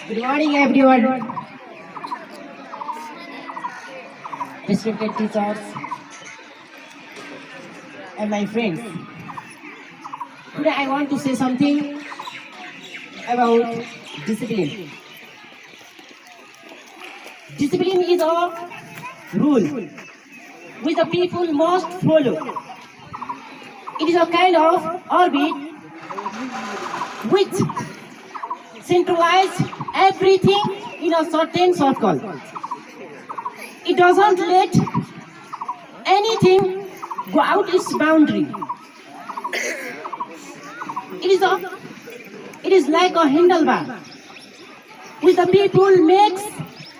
Good morning, everyone. Respected teachers and my friends. Today I want to say something about discipline. Discipline is a rule which the people must follow. It is a kind of orbit which centralizes everything in a certain circle. It doesn't let anything go out its boundary. It is like a handlebar which the people makes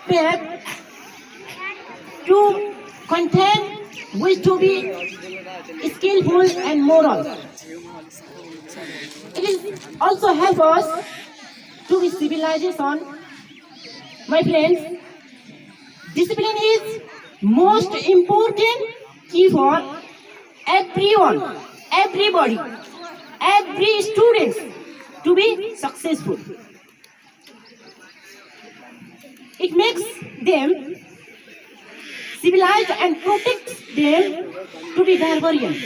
pep to contain, which to be skillful and moral. It is also help us to be civilization. My friends, discipline is most important key for everyone, everybody, every student to be successful. It makes them civilized and protects them to be barbarian.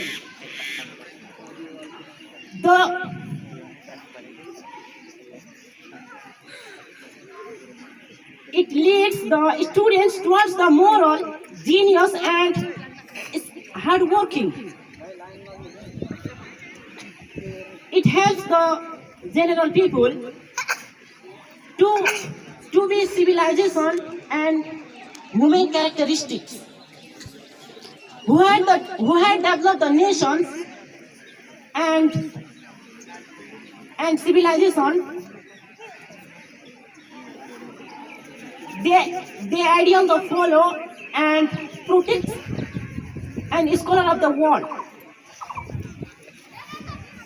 It leads the students towards the moral genius and hardworking. It helps the general people to be civilization and human characteristics who had developed the nations and civilization. They ideal to follow and protect and scholar of the world.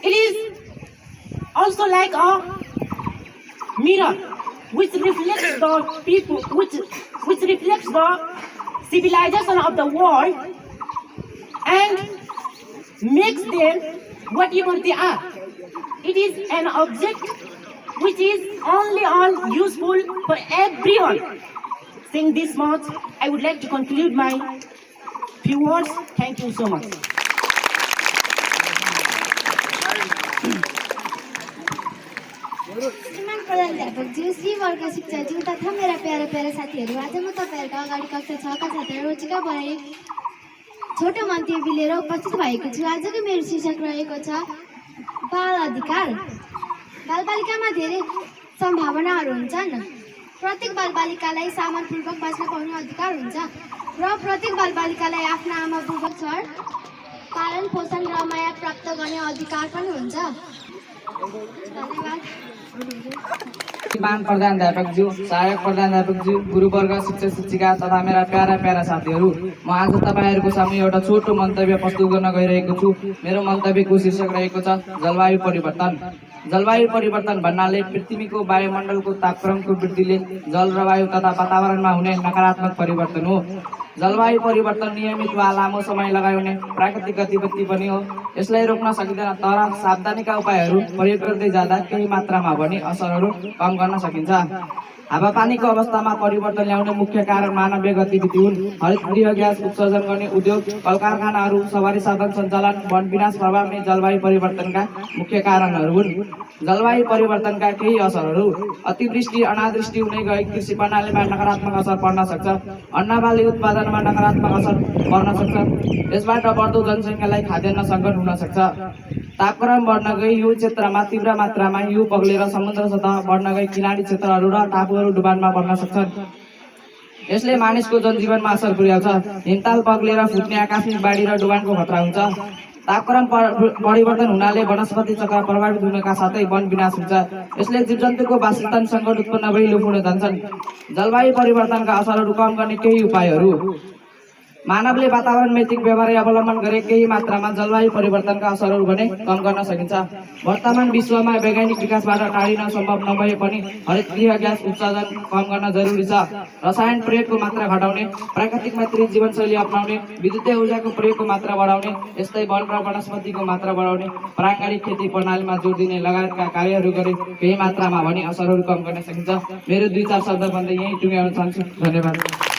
It is also like a mirror which reflects the people, which reflects the civilization of the world and makes them whatever they are. It is an object which is only all useful for everyone. Saying this much, I would like to conclude my few words. Thank you so much. श्रीमान प्रधानाध्यापकज्यू, श्री वर्ग शिक्षाज्यू तथा मेरा प्यारा प्यारा साथीहरू, आज म तपाईहरुको अगाडि कक्षा 6 का छात्र रोजिका बराइली छोटो मन्तव्य लिएर उपस्थित भएको छु। आजको मेरो शीर्षक रहेको छ बाल अधिकार। बालबालिकामा धेरै सम्भावनाहरू हुन्छन्। प्रत्येक बालबालिकालाई सम्मानपूर्वक बाँच्न पाउने अधिकार हुन्छ र प्रत्येक बालबालिकालाई आफ्ना आमापूर्वक छर पालन पोषण र माया प्राप्त गर्ने अधिकार पनि हुन्छ। धन्यवाद। श्रीमान प्रधानाध्यापकज्यू, सहायक प्रधानाध्यापकज्यू, गुरुवर्ग, शिक्षक शिक्षिका तथा मेरा प्यारा प्यारा साथीहरू, म आज तपाईहरुको सामु एउटा छोटो मन्तव्य प्रस्तुत गर्न गइरहेको छु। मेरो मन्तव्यको शीर्षक रहेको छ जलवायु परिवर्तन। जलवायु परिवर्तन भन्नाले पृथ्वीको वायुमण्डलको तापक्रमको वृद्धिले जल र वायु तथा वातावरणमा हुने नकारात्मक परिवर्तन हो। जलवायु परिवर्तन नियमित वा लामो समय लगाउने प्राकृतिक गतिविधि पनि हो। यसलाई रोक्न सकिँदैन, तर सावधानीका उपायहरू प्रयोग गर्दै जाँदा केही मात्रामा भने असरहरू कम गर्न सकिन्छ। हावापानीको अवस्थामा परिवर्तन ल्याउने मुख्य कारण मानवीय गतिविधि हुन्। हरितगृह ग्यास उत्सर्जन गर्ने उद्योग, कलकारखानाहरू, सवारी साधन सञ्चालन, वन विनाश प्रभाव नै जलवायु परिवर्तनका मुख्य कारणहरू हुन्। जलवायु परिवर्तनका केही असरहरू: अतिवृष्टि, अनावृष्टि हुँदै गई कृषि प्रणालीमा नकारात्मक असर पर्न सक्छ। अन्नबाली उत्पादनमा नकारात्मक असर पर्न सक्छ। यसबाट बढ्दो जनसङ्ख्यालाई खाद्यान्न सङ्कट हुन सक्छ। तापक्रम बढ्न गई यो क्षेत्रमा तीव्र मात्रामा हिउँ पग्लेर समुद्र सतह बढ्न गई किनारी क्षेत्रहरू र टापुहरू डुबानमा पर्न सक्छन्। यसले मानिसको जनजीवनमा असर पुर्याउँछ। हिमताल पग्लेर फुट्ने आकस्मिक बाढी र डुबानको खतरा हुन्छ। तापक्रम परिवर्तन हुनाले वनस्पति चक्र प्रभावित हुनका साथै वन विनाश हुन्छ। यसले जीवजन्तुको वासस्थान सङ्कट उत्पन्न भई लुपुन जान्छन्। जलवायु परिवर्तनका असरहरू कम गर्ने केही उपायहरू: मानवले वातावरण नैतिक व्यवहार अवलम्बन गरे केही मात्रामा जलवायु परिवर्तनका असरहरू भने कम गर्न सकिन्छ। वर्तमान विश्वमा वैज्ञानिक विकासबाट टाढिन सम्भव नभए पनि हरितगृह ग्यास उत्सर्जन कम गर्न जरुरी छ। रसायन प्रयोगको मात्रा घटाउने, प्राकृतिक मैत्री जीवनशैली अपनाउने, विद्युतीय ऊर्जाको प्रयोगको मात्रा बढाउने, यस्तै वन र वनस्पतिको मात्रा बढाउने, पारम्परिक खेती प्रणालीमा जोड दिने लगायतका कार्यहरू गरे केही मात्रामा भने असरहरू कम गर्न सकिन्छ। मेरो 2-4 शब्द भन्दै यही टुङ्ग्याउन चाहन्छु। धन्यवाद।